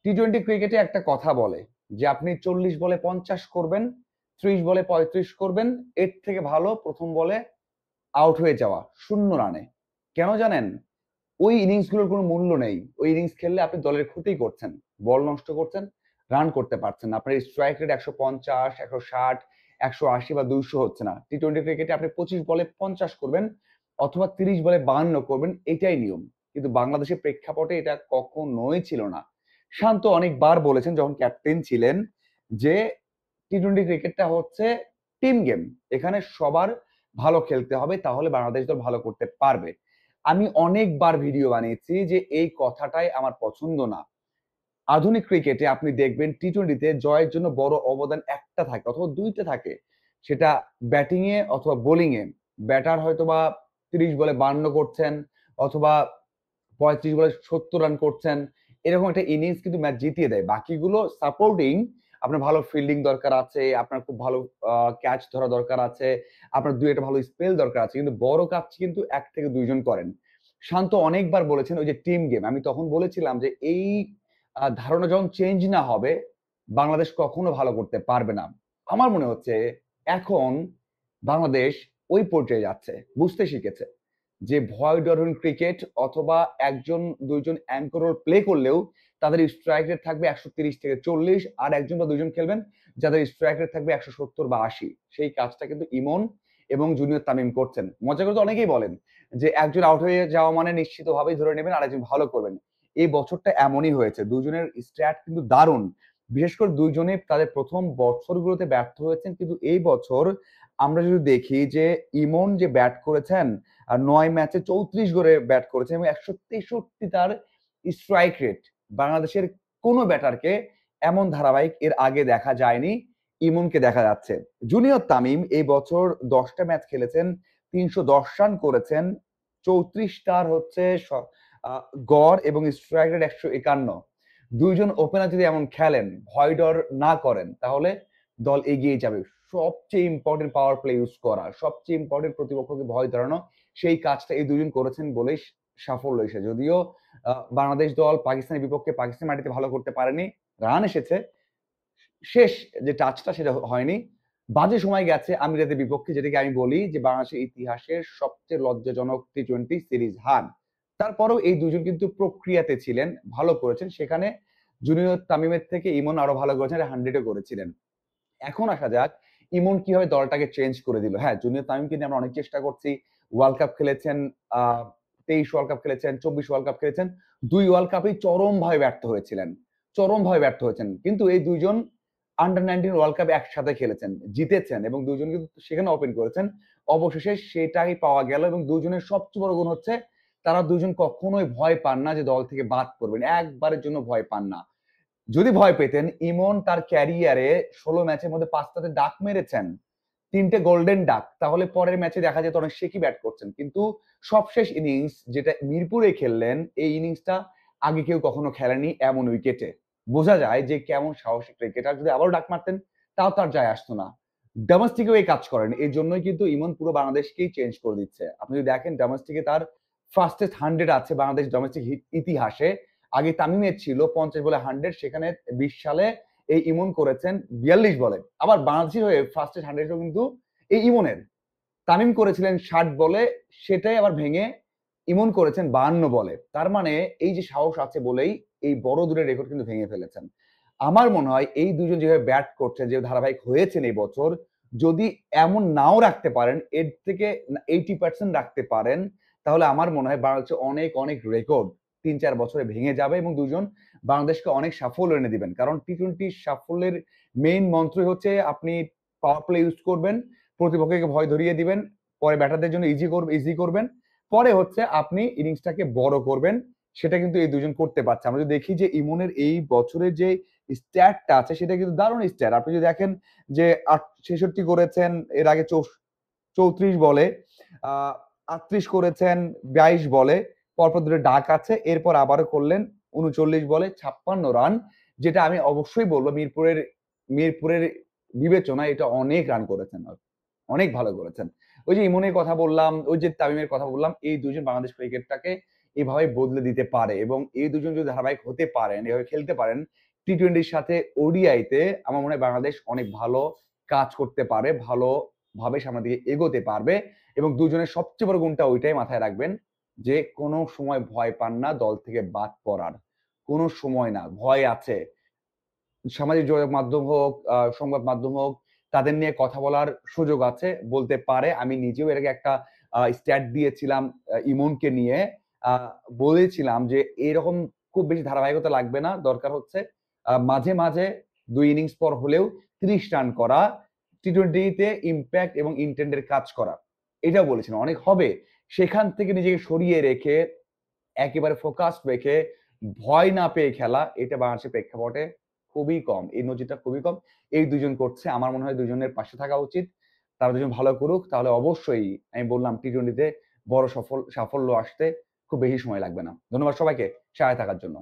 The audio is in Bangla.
টি-টোয়েন্টি ক্রিকেটে একটা কথা বলে যে আপনি 40 বলে 50 করবেন, 30 বলে 35 করবেন, এর থেকে ভালো প্রথম বলে আউট হয়ে যাওয়া 0 রানে। কেন জানেন? ওই ইনিংস গুলোর কোনো মূল্য নেই। ওই ইনিংস খেললে আপনি দলের ক্ষতি করছেন, বল নষ্ট করছেন, রান করতে পারছেন না। আপনার স্ট্রাইক রেট 150, 160, 180 বা 200 হচ্ছে না। টি-টোয়েন্টি ক্রিকেটে আপনি 25 বলে 50 করবেন অথবা 30 বলে 52 করবেন, এটাই নিয়ম। কিন্তু বাংলাদেশের প্রেক্ষাপটে এটা কখনোই ছিল না। শান্ত অনেকবার বলেছেন যখন ক্যাপ্টেন ছিলেন যে টি-টোয়েন্টি ক্রিকেটটা হচ্ছে টিম গেম। এখানে সবার ভালো খেলতে হবে, তাহলে বাংলাদেশ দল ভালো করতে পারবে। আমি অনেকবার ভিডিও বানিয়েছি যে এই কথাটাই আমার পছন্দ না। আধুনিক ক্রিকেটে আপনি দেখবেন টি-টোয়েন্টিতে জয়ের জন্য বড় অবদান একটা থাকে অথবা দুইটা থাকে। সেটা ব্যাটিং এ অথবা বোলিং এ। ব্যাটার হয়তোবা 30 বলে 52 করছেন অথবা 35 বলে 70 রান করছেন। এরকম একটা ইনিংস কিন্তু ম্যাচ জিতিয়ে দেয়। বাকিগুলো সাপোর্টিং। আপনার ভালো ফিল্ডিং দরকার আছে, আপনার খুব ভালো ক্যাচ ধরা দরকার আছে, আপনার দুই একটা ভালো স্পেল দরকার আছে। কিন্তু বড় কাজ কিন্তু 1 থেকে 2 জন করেন। শান্ত অনেকবার বলেছেন ওই যে টিম গেম। আমি তখন বলেছিলাম যে এই ধারণা যখন চেঞ্জ না হবে, বাংলাদেশ কখনো ভালো করতে পারবে না। আমার মনে হচ্ছে এখন বাংলাদেশ ওই পর্যায়ে যাচ্ছে, বুঝতে শিখেছে যে ভয় ডরন ক্রিকেট অথবা একজন দুইজন অ্যাঙ্কর রোল প্লে করলেও তাদের স্ট্রাইক রেট থাকবে 130 থেকে 40, আর একজন বা দুইজন খেলবেন যাদের স্ট্রাইক রেট থাকবে 170 বা 80। সেই কাজটা কিন্তু ইমন এবং জুনিয়র তামিম করছেন। মজা করে তো অনেকেই বলেন যে একজন আউট হয়ে যাওয়া মানে নিশ্চিতভাবেই ধরে নেবেন আর একজন ভালো করবেন। এই বছরটা এমনই হয়েছে, দুজনের স্ট্যাট কিন্তু দারুণ। বিশেষ করে দুইজনে তাদের প্রথম বছরগুলোতে ব্যর্থ হয়েছেন, কিন্তু এই বছর আমরা যদি দেখি যে ইমন যে ব্যাট করেছেন আর 9 ম্যাচে 34 করে ব্যাট করেছেন এবং 163 তার স্ট্রাইক রেট। বাংলাদেশের কোনো ব্যাটারকে এমন ধারাবাহিক এর আগে দেখা যায়নি, ইমনকে দেখা যাচ্ছে। জুনিয়র তামিম এই বছর 10টা ম্যাচ খেলেছেন, 310 রান করেছেন, 34 তার হচ্ছে গড় এবং স্ট্রাইক রেট 151। দুইজন ওপেনার যদি এমন খেলেন, ভয় ডর না করেন, তাহলে দল এগিয়ে যাবে। সবচেয়ে ইম্পর্টেন্ট পাওয়ার প্লে ইউজ করা, সবচেয়ে ইম্পর্টেন্ট প্রতিপক্ষকে ভয় ধরানো, সেই কাজটা এই দুজন করেছেন বলেই সাফল্য এসেছে। যদিও বাংলাদেশ দল পাকিস্তানের বিপক্ষে পাকিস্তান মাটিতে ভালো করতে পারেনি, রান এসেছে, শেষ যে টাচটা সেটা হয়নি। বাজে সময় গেছে আমিরাতের বিপক্ষে, যেটাকে আমি বলি যে বাংলাদেশের ইতিহাসের সবচেয়ে লজ্জাজনক টি-টোয়েন্টি সিরিজ হার। তারপরেও এই দুজন কিন্তু প্রক্রিয়াতে ছিলেন, ভালো করেছেন। সেখানে জুনিয়র তামিমের থেকে ইমন আরো ভালো করেছেন, 100-ও করেছিলেন। এখন আসা যাক ইমন কিভাবে দলটাকে চেঞ্জ করে দিল। হ্যাঁ, জুনিয়র তামিমকে নিয়ে আমরা অনেক চেষ্টা করছি। ওয়ার্ল্ড কাপ খেলেছেন, 23 ওয়ার্ল্ড কাপ খেলেছেন, 24 ওয়ার্ল্ড কাপ খেলেছেন। 2 ওয়ার্ল্ড কাপেই চরমভাবে ব্যর্থ হয়েছিলেন, চরমভাবে ব্যর্থ হয়েছেন। কিন্তু এই দুইজন আন্ডার 19 ওয়ার্ল্ড কাপ একসাথে খেলেছেন, জিতেছেন এবং দুজন কিন্তু সেখানে ওপেন করেছেন। অবশেষে সেটাই পাওয়া গেল এবং দুজনের সবচেয়ে বড় গুণ হচ্ছে তারা দুজন কখনোই ভয় পান না যে দল থেকে বাদ করবেন, একবারের জন্য ভয় পান না। যদি ভয় পেতেন, ইমন তার ক্যারিয়ারে 16 ম্যাচের মধ্যে 5টাতে ডাক মেরেছেন, 3টে গোল্ডেন ডাক, তাহলে পরের ম্যাচে দেখা যেত অনেক সে কি ব্যাট করছেন। কিন্তু সবশেষ ইনিংস যেটা মিরপুরে খেললেন, এই ইনিংসটা আগে কেউ কখনো খেলেনি এমন উইকেটে। বোঝা যায় যে কেমন সাহসী ক্রিকেটার। যদি আবারও ডাক মারতেন তাও তার যায় আসতো না। ডোমেস্টিকেও এই কাজ করেন, এই জন্যই কিন্তু ইমন পুরো বাংলাদেশকেই চেঞ্জ করে দিচ্ছে। আপনি যদি দেখেন ডোমেস্টিকে তার ফার্স্টেস্ট 100 আছে বাংলাদেশ ডোমেস্টিক ইতিহাসে। আগে তামিমের ছিল 50 বলে 100, সেখানে 20 সালে এই ইমন করেছেন 42 বলে। আবার বাংলাদেশের হয়ে ফার্স্টেস্ট 100ও কিন্তু এই ইমনের। তামিম করেছিলেন 60 বলে, সেটাই আবার ভেঙে ইমন করেছেন 52 বলে। তার মানে এই যে সাহস আছে বলেই এই বড় দূরের রেকর্ড কিন্তু ভেঙে ফেলেছেন। আমার মনে হয় এই দুজন যেভাবে ব্যাট করছে, যে ধারাবাহিক হয়েছেন এই বছর, যদি এমন নাও রাখতে পারেন, এর থেকে 80% রাখতে পারেন, তাহলে আমার মনে হয় বাংলাদেশে অনেক অনেক রেকর্ড 3-4 বছরে ভেঙে যাবে এবং দুজন বাংলাদেশকে অনেক সাফল্য এনে দিবেন। কারণ টি-টোয়েন্টি সাফল্যের মেইন মন্ত্রই হচ্ছে আপনি পাওয়ার প্লে ইউজ করবেন, প্রতিপক্ষকে ভয় ধরিয়ে দিবেন, পরে ব্যাটারদের জন্য ইজি করবেন, পরে হচ্ছে আপনি ইনিংসটাকে বড় করবেন। সেটা কিন্তু এই দুজন করতে পারছে। আমরা যদি দেখি যে ইমনের এই বছরের যে স্ট্যাটটা আছে সেটা কিন্তু দারুণ স্ট্যাট। আপনি যদি দেখেন যে 66 করেছেন, এর আগে 34 বলে, 38 করেছেন 22 বলে, পরপর দুটো ডাক আছে, এরপর আবারও করলেন 39 বলে 56 রান। যেটা আমি অবশ্যই বলবো মিরপুরের মিরপুরের বিবেচনায় এটা অনেক রান করেছেন, অনেক ভালো করেছেন। ওই যে ইমনের কথা বললাম, ওই যে তামিমের কথা বললাম, এই দুজন বাংলাদেশ ক্রিকেটটাকে এভাবে বদলে দিতে পারে। এবং এই দুজন যদি ধারাবাহিক হতে পারেন, এভাবে খেলতে পারেন টি-20 র সাথে ওডিআইতে, আমার মনে হয় বাংলাদেশ অনেক ভালো কাজ করতে পারে, ভালোভাবে সামনের দিকে এগোতে পারবে। এবং দুজনের সবচেয়ে বড় গুণটা ওইটাই মাথায় রাখবেন যে কোনো সময় ভয় পান না দল থেকে বাদ পড়ার। কোনো সময় না, ভয় আছে। সামাজিক যোগাযোগ মাধ্যম হোক, সংবাদ মাধ্যম হোক, তাদের নিয়ে কথা বলার সুযোগ আছে, বলতে পারে। আমি নিজেও এর আগে একটা স্ট্যাট দিয়েছিলাম ইমনকে নিয়ে। আ বলেছিলাম যে এরকম খুব বেশি ধারাবাহিকতা লাগবে না। দরকার হচ্ছে মাঝে, মাঝে ২ ইনিংস পর হলেও ৩০ রান করা, টি-20 তে ইমপ্যাক্ট এবং ইনটেন্ট এর কাজ করা। এটাও বলেছিলাম। অনেক হবে। সেখান থেকে নিজেকে সরিয়ে রেখে, একেবারে ফোকাসড রেখে, ভয় না পেয়ে খেলা, এটা বাংলাদেশের প্রেক্ষাপটে খুবই কম। এই নজিরটা খুবই কম। এই ২ জন করছে। আমার মনে হয় ২ জনের পাশে থাকা উচিত। তারা ২ জন ভালো করুক। তাহলে অবশ্যই আমি বললাম টি-20 তে বড় সাফল্য আসতে খুব বেশি সময় লাগবে না। ধন্যবাদ সবাইকে সাথে থাকার জন্য।